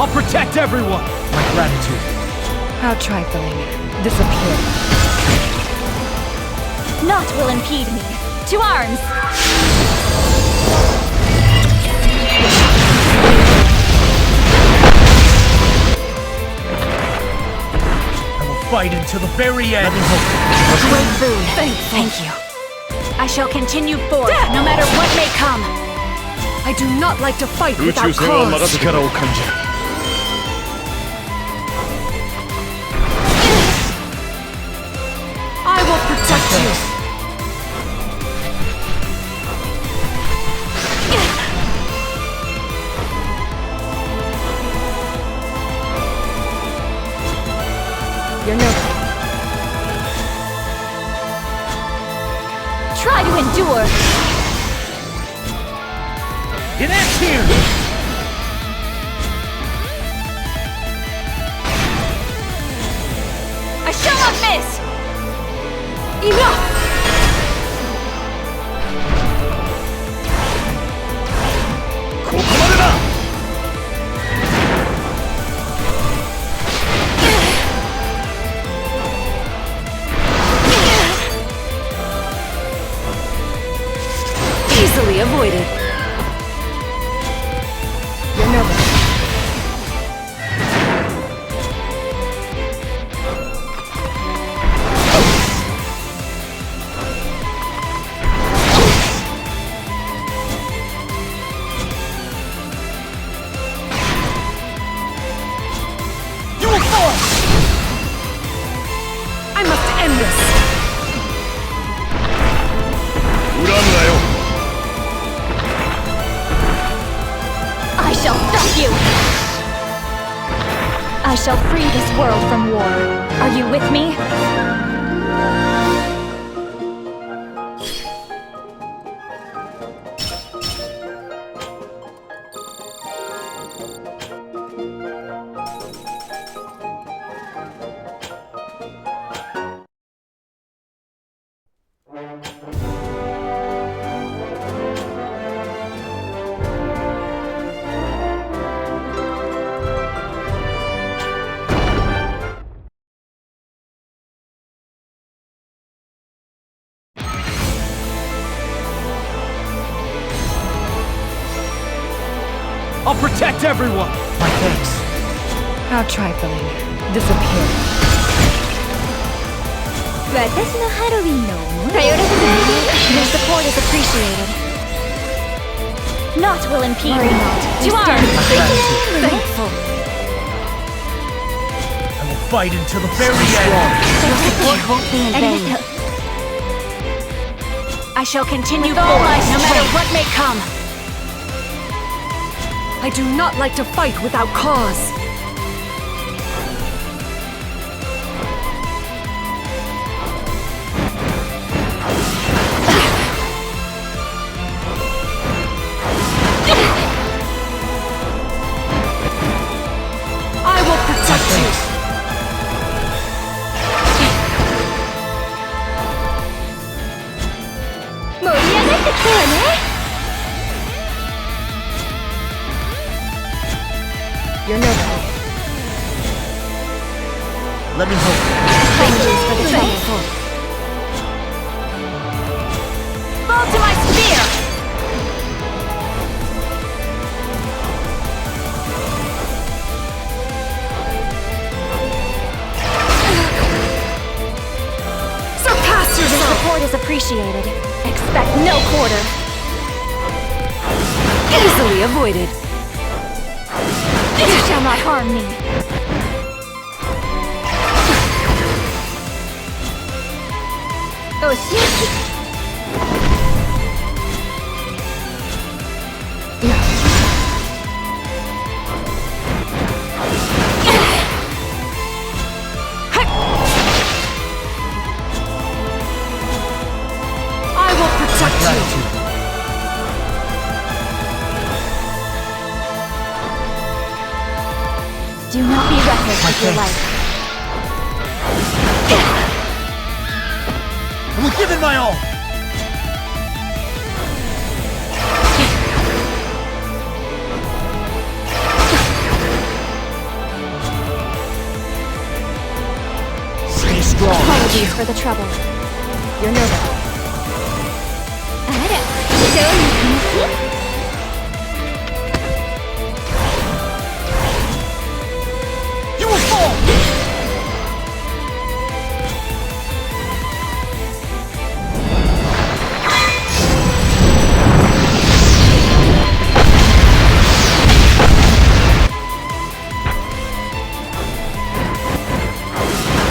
I'll protect everyone! My gratitude. How trifling. Disappear. Naught will impede me. To arms! I will fight until the very end. Great boon. Thank you. I shall continue forth, no matter what may come. I do not like to fight 宇 without 宙船はまだ cause. 力を感じる I will protect you. You're no. Try to endure. It ends here! I shall not miss! Enough! Easily avoided. You're nervous. You will fall! I must end this. 恨むなよ I shall stop you! I shall free this world from war. Are you with me? I'll protect everyone! My thanks. How trifling. Disappear. 私のハロウィンの頼らせて Your support is appreciated. Naught will impede me. To arms! Thankful. I will fight until the very end. Your support won't be in vain. I shall continue forward, no matter what may come. I do not like to fight without cause. I will protect you. You're nervous. Let me hope. Apologies for the trouble. Fall to my spear! Surpass Your yourself. support is appreciated. Expect no quarter. Easily avoided. You shall not harm me. Oh, shit. I will protect you. Gratitude. Do not be reckless with your life. I will give it my all! Thanks for the trouble. You're notable. あら、どういう気持ち？ You will fall!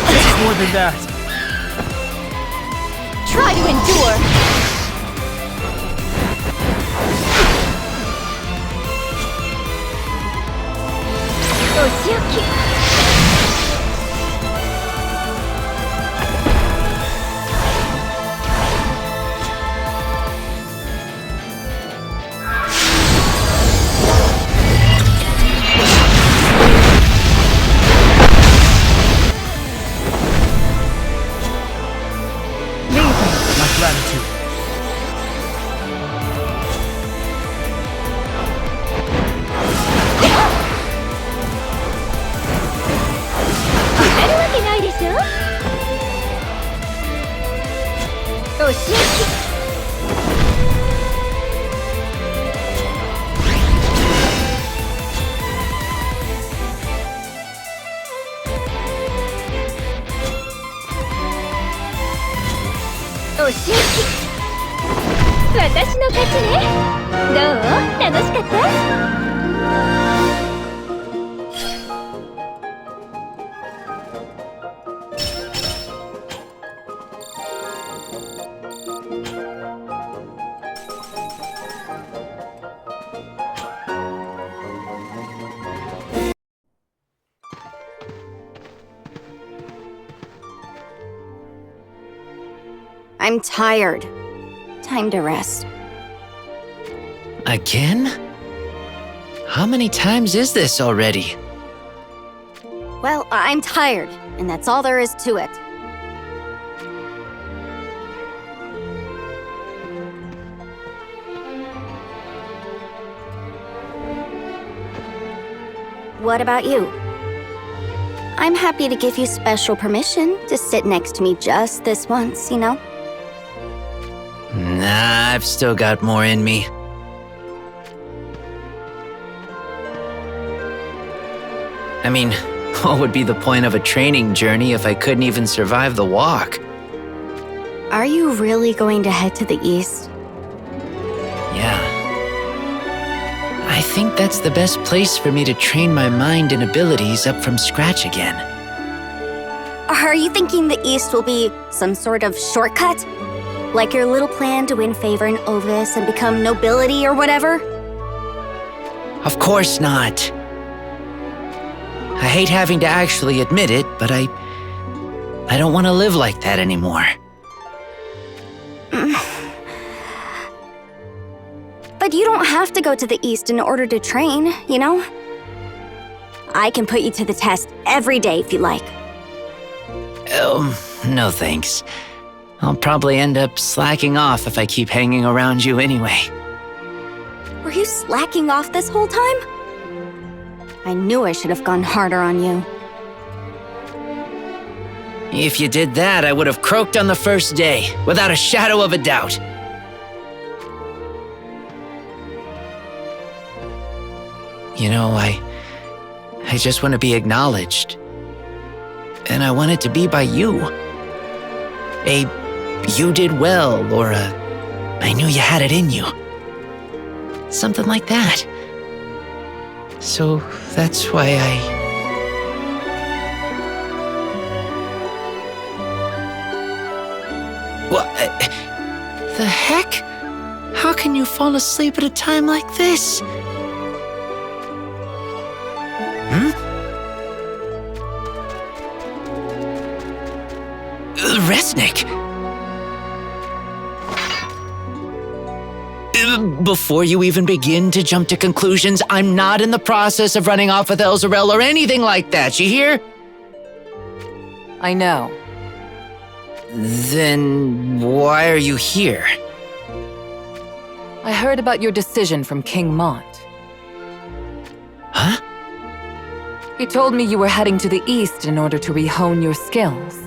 It's more than that. Try to endure. Oshioki. My gratitude. Oshioki. Oshioki. 私の勝ちね。どう？楽しかった？ I'm tired. Time to rest. Again? How many times is this already? Well, I'm tired, and that's all there is to it. What about you? I'm happy to give you special permission to sit next to me just this once, you know? Nah, I've still got more in me. I mean, what would be the point of a training journey if I couldn't even survive the walk? Are you really going to head to the east? Yeah. I think that's the best place for me to train my mind and abilities up from scratch again. Are you thinking the east will be some sort of shortcut? Like your little plan to win favor in Ovis and become nobility or whatever? Of course not. I hate having to actually admit it, but I don't want to live like that anymore. But you don't have to go to the east in order to train, you know? I can put you to the test every day if you like. No thanks. I'll probably end up slacking off if I keep hanging around you anyway. Were you slacking off this whole time? I knew I should have gone harder on you. If you did that, I would have croaked on the first day, without a shadow of a doubt. You know, I just want to be acknowledged. And I want it to be by you. You did well, or I knew you had it in you. Something like that. So that's why What? The heck? How can you fall asleep at a time like this? Resnick! Before you even begin to jump to conclusions, I'm not in the process of running off with Elzarel or anything like that, you hear? I know. Then why are you here? I heard about your decision from King Mont. Huh? He told me you were heading to the east in order to rehone your skills.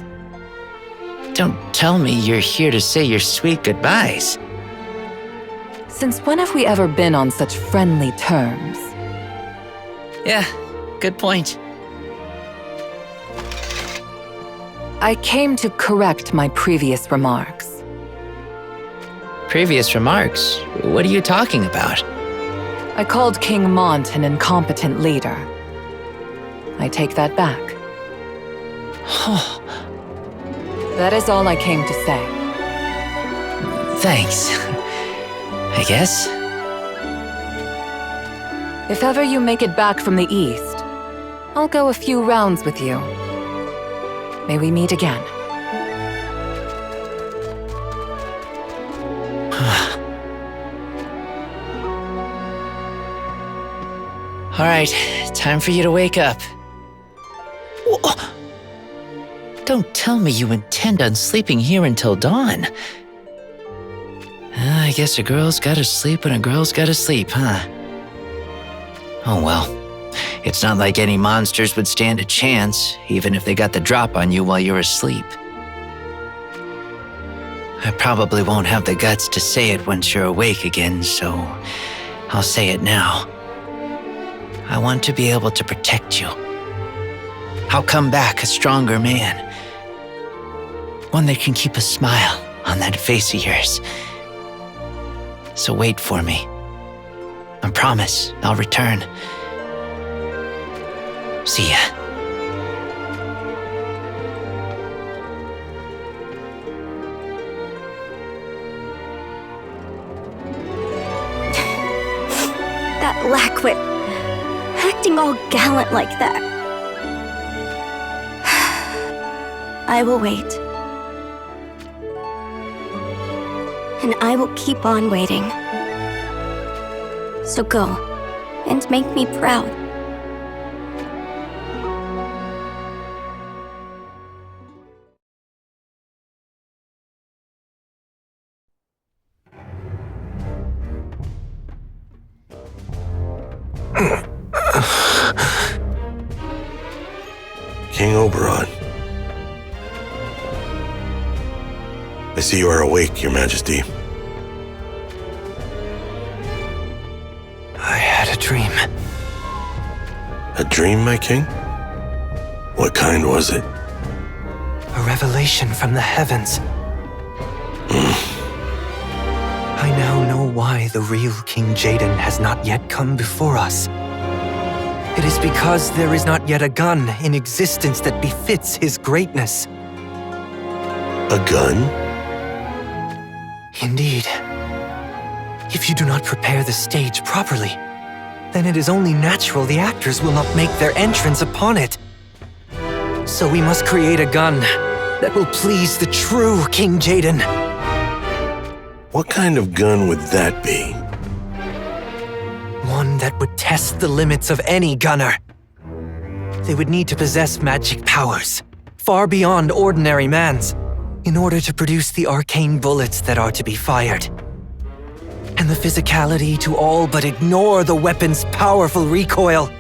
Don't tell me you're here to say your sweet goodbyes. Since when have we ever been on such friendly terms? Yeah, good point. I came to correct my previous remarks. Previous remarks? What are you talking about? I called King Mont an incompetent leader. I take that back. That is all I came to say. Thanks. I guess. If ever you make it back from the east, I'll go a few rounds with you. May we meet again. All right, time for you to wake up. Don't tell me you intend on sleeping here until dawn. I guess a girl's gotta sleep when a girl's gotta sleep, huh? Oh well. It's not like any monsters would stand a chance, even if they got the drop on you while you're asleep. I probably won't have the guts to say it once you're awake again, so I'll say it now. I want to be able to protect you. I'll come back a stronger man. One that can keep a smile on that face of yours. So wait for me. I promise I'll return. See ya. That Lackwit, acting all gallant like that. I will wait. And I will keep on waiting. So go, and make me proud. King Oberon. I see you are awake, Your Majesty. I had a dream. A dream, my king? What kind was it? A revelation from the heavens. I now know why the real King Jaden has not yet come before us. It is because there is not yet a gun in existence that befits his greatness. A gun? Indeed. If you do not prepare the stage properly, then it is only natural the actors will not make their entrance upon it. So we must create a gun that will please the true King Jaden. What kind of gun would that be? One that would test the limits of any gunner. They would need to possess magic powers, far beyond ordinary man's, in order to produce the arcane bullets that are to be fired. And the physicality to all but ignore the weapon's powerful recoil.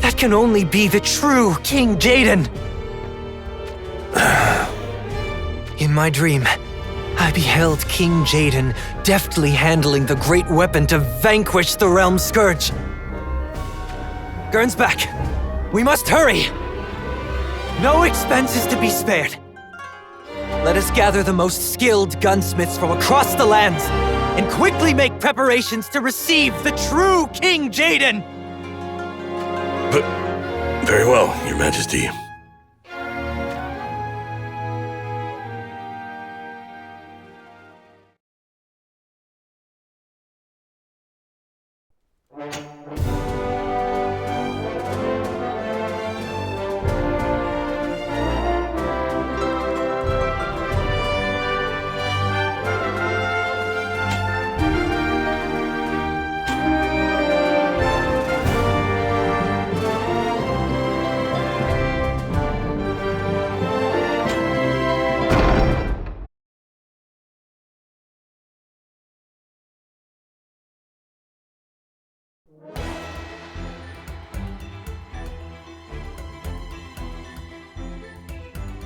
That can only be the true King Jaden. In my dream, I beheld King Jaden deftly handling the great weapon to vanquish the Realm Scourge. Gernsback, we must hurry! No expense is to be spared. Let us gather the most skilled gunsmiths from across the lands and quickly make preparations to receive the true King Jaden! But very well, Your Majesty.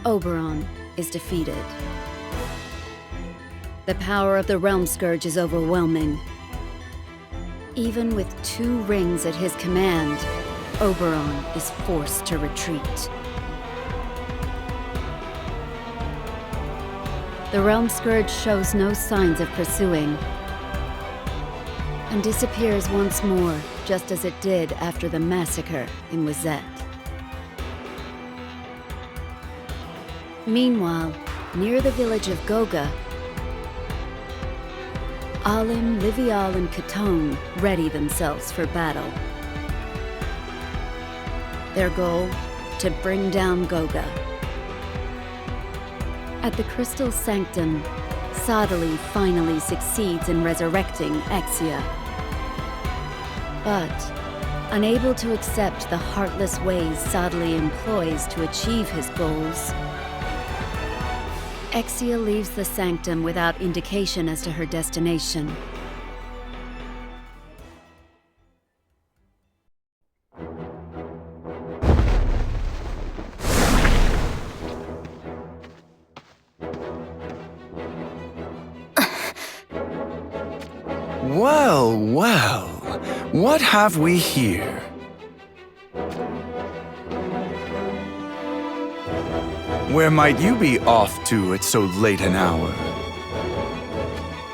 Oberon, is defeated. The power of the Realm Scourge is overwhelming. Even with 2 rings at his command, Oberon is forced to retreat. The Realm Scourge shows no signs of pursuing, and disappears once more, just as it did after the massacre in Wizet. Meanwhile, near the village of Goga, Alim, Livial, and Katone ready themselves for battle. Their goal? To bring down Goga. At the Crystal Sanctum, Sadali finally succeeds in resurrecting Exia. But, unable to accept the heartless ways Sadali employs to achieve his goals, Exia leaves the Sanctum without indication as to her destination. Well, well, what have we here? Where might you be off to at so late an hour?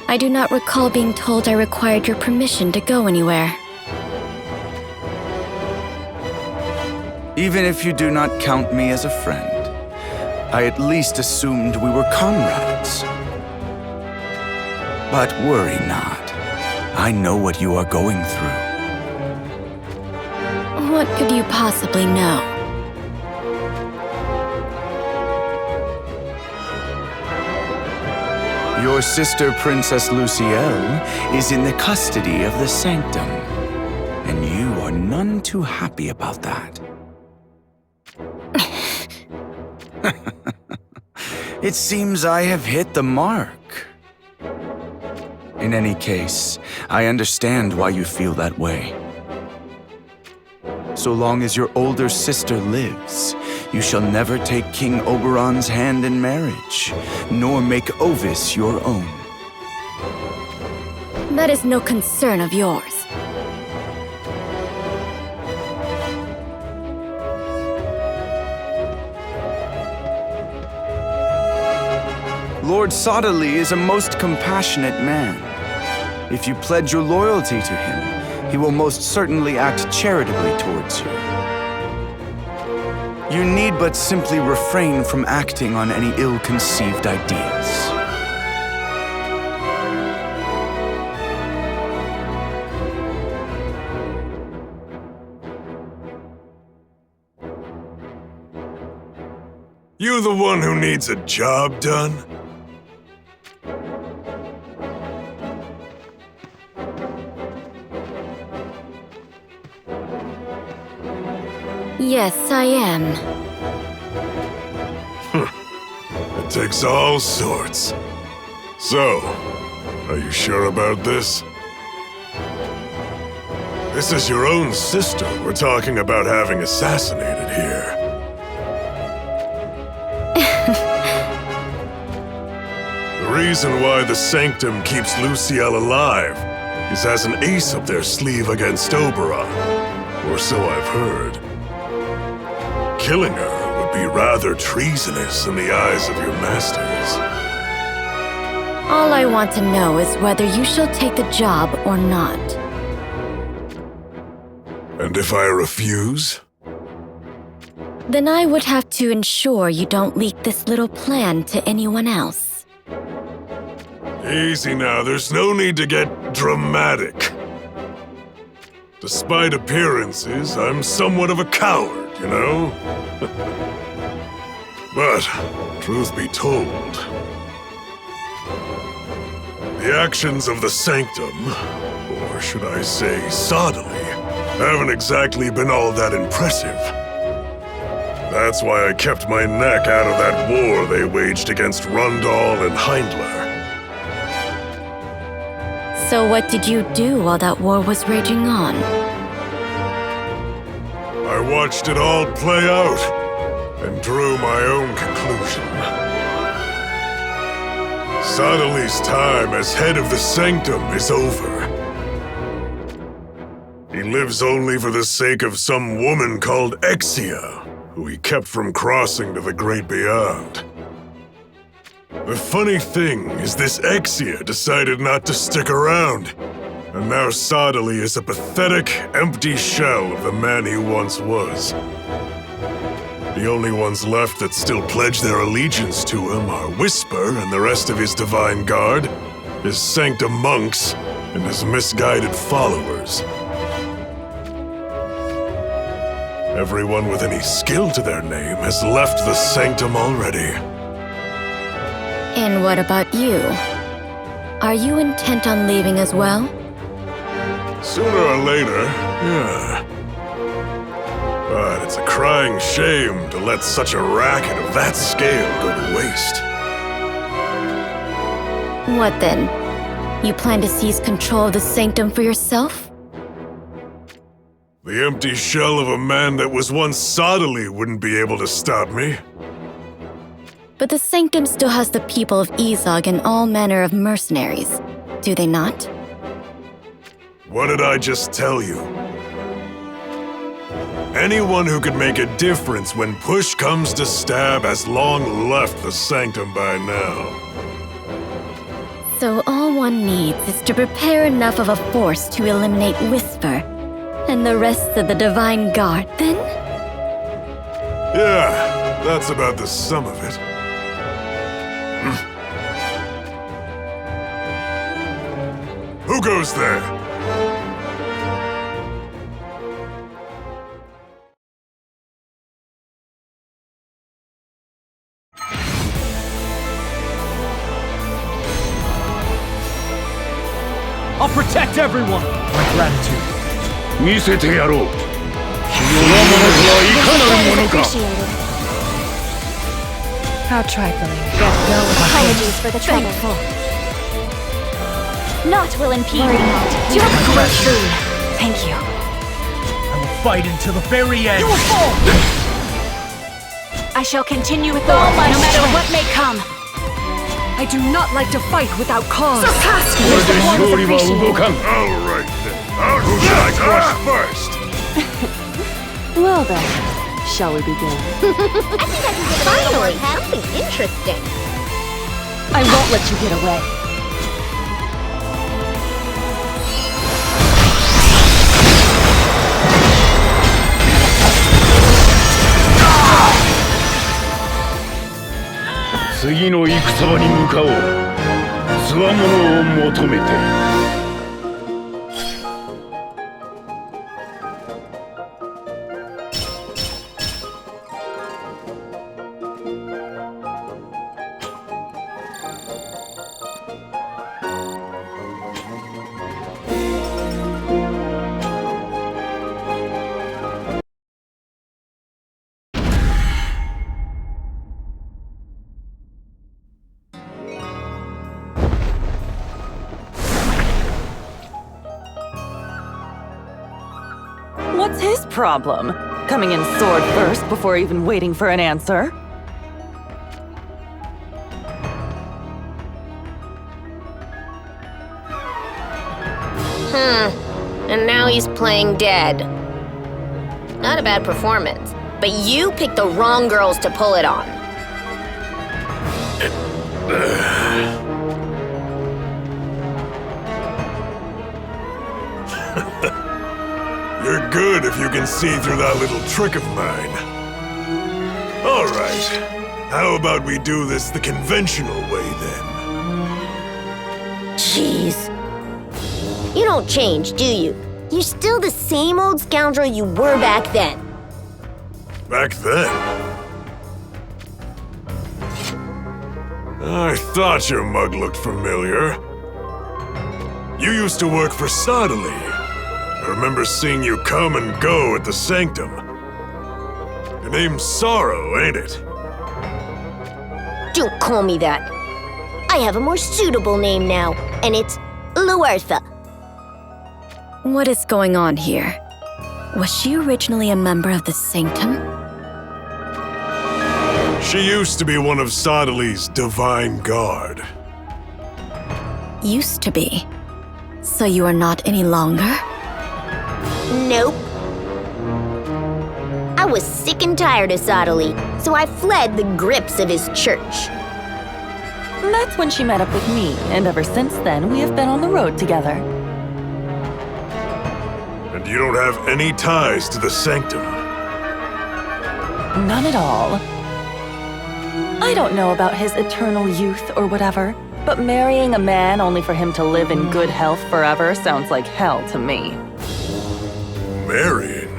I do not recall being told I required your permission to go anywhere. Even if you do not count me as a friend, I at least assumed we were comrades. But worry not. I know what you are going through. What could you possibly know? Your sister, Princess Lucielle, is in the custody of the Sanctum, and you are none too happy about that. It seems I have hit the mark. In any case, I understand why you feel that way. So long as your older sister lives, you shall never take King Oberon's hand in marriage, nor make Ovis your own. That is no concern of yours. Lord Sadali is a most compassionate man. If you pledge your loyalty to him, he will most certainly act charitably towards you. You need but simply refrain from acting on any ill-conceived ideas. You the one who needs a job done? Yes, I am. It takes all sorts. So, are you sure about this? This is your own sister we're talking about having assassinated here. The reason why the Sanctum keeps Lucielle alive is as an ace up their sleeve against Oberon, or so I've heard. Killing her would be rather treasonous in the eyes of your masters. All I want to know is whether you shall take the job or not. And if I refuse? Then I would have to ensure you don't leak this little plan to anyone else. Easy now, there's no need to get dramatic. Despite appearances, I'm somewhat of a coward, you know? But, truth be told, the actions of the Sanctum, or should I say Sadali, haven't exactly been all that impressive. That's why I kept my neck out of that war they waged against Rundal and Heindler. So what did you do while that war was raging on? I watched it all play out and drew my own conclusion. Sodali's time as head of the Sanctum is over. He lives only for the sake of some woman called Exia, who he kept from crossing to the Great Beyond. The funny thing is this Exia decided not to stick around, and now Sodali is a pathetic, empty shell of the man he once was. The only ones left that still pledge their allegiance to him are Whisper and the rest of his Divine Guard, his Sanctum monks, and his misguided followers. Everyone with any skill to their name has left the Sanctum already. And what about you? Are you intent on leaving as well? Sooner or later, yeah. But it's a crying shame to let such a racket of that scale go to waste. What then? You plan to seize control of the Sanctum for yourself? The empty shell of a man that was once Sodali wouldn't be able to stop me. But the Sanctum still has the people of Izog and all manner of mercenaries, do they not? What did I just tell you? Anyone who could make a difference when push comes to stab has long left the Sanctum by now. So all one needs is to prepare enough of a force to eliminate Whisper and the rest of the Divine Guard, then? Yeah, that's about the sum of it. Who goes there? I'll protect everyone! My gratitude. 見せてやろう。弱者とはいかなるものか。 How trifling. Get going. Apologies for the trouble. Not will impede me. You have a great food. Thank you. I will fight until the very end. You will fall! I shall continue with all my no matter what may come. I do not like to fight without cause. これで勝利は動かん。 Alright then. Who should I crush first? Well then, shall we begin? Finally, something interesting. I won't let you get away. Ah! 次の戦場に向かおう。つわものを求めて。 What's his problem? Coming in sword first before even waiting for an answer? And now he's playing dead. Not a bad performance, but you picked the wrong girls to pull it on. You're good if you can see through that little trick of mine. All right. How about we do this the conventional way then? Jeez. You don't change, do you? You're still the same old scoundrel you were back then. Back then? I thought your mug looked familiar. You used to work for Sodali. I remember seeing you come and go at the Sanctum. Your name's Sorrow, ain't it? Don't call me that. I have a more suitable name now, and it's Luertha. What is going on here? Was she originally a member of the Sanctum? She used to be one of Sodali's Divine Guard. used to be. So you are not any longer? Nope. I was sick and tired of Sottile, so I fled the grips of his church. That's when she met up with me, and ever since then, we have been on the road together. And you don't have any ties to the Sanctum? None at all. I don't know about his eternal youth or whatever, but marrying a man only for him to live in good health forever sounds like hell to me. Marrying?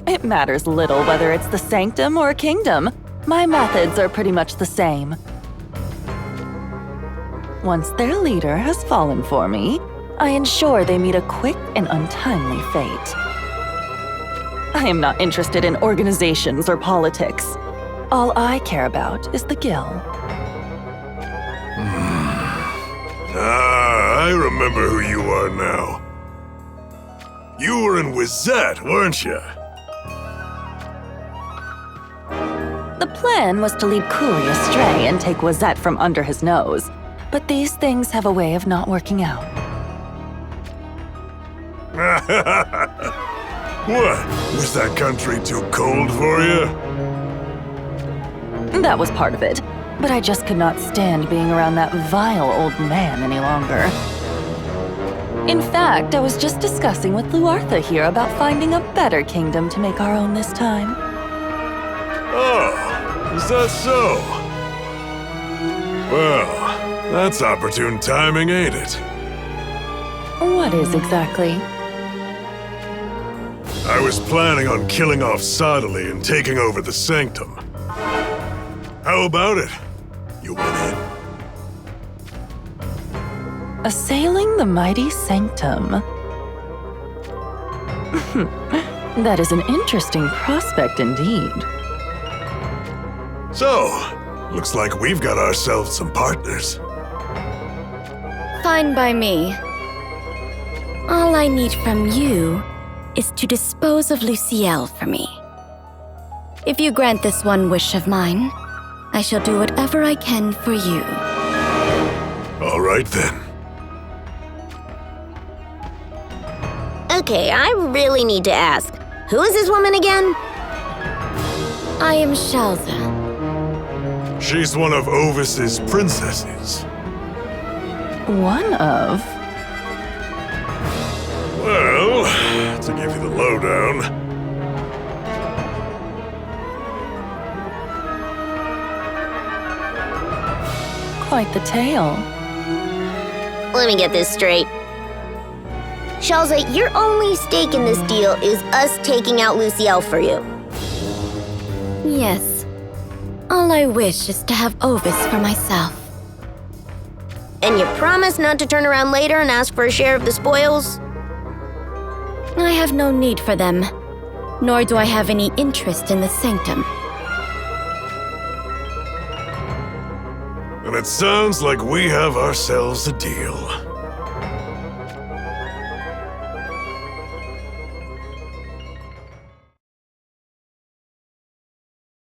It matters little whether it's the Sanctum or a kingdom. My methods are pretty much the same. Once their leader has fallen for me, I ensure they meet a quick and untimely fate. I am not interested in organizations or politics. All I care about is the Guild. I remember who you are now. You were in Wizette, weren't you? The plan was to lead Kuri astray and take Wizette from under his nose. But these things have a way of not working out. What? Was that country too cold for you? That was part of it. But I just could not stand being around that vile old man any longer. In fact, I was just discussing with Luartha here about finding a better kingdom to make our own this time. Oh, is that so? Well, that's opportune timing, ain't it? What is exactly? I was planning on killing off Sottile and taking over the Sanctum. How about it? You want in? Assailing the mighty Sanctum. That is an interesting prospect indeed. So, looks like we've got ourselves some partners. Fine by me. All I need from you is to dispose of Luciel for me. If you grant this one wish of mine, I shall do whatever I can for you. All right then. Okay, I really need to ask. Who is this woman again? I am Shalza. She's one of Ovis's princesses. One of? Well, to give you the lowdown, Quite the tale. Let me get this straight. Shalza, your only stake in this deal is us taking out Luciel for you. Yes. All I wish is to have Ovis for myself. And you promise not to turn around later and ask for a share of the spoils? I have no need for them, nor do I have any interest in the Sanctum. and it sounds like we have ourselves a deal.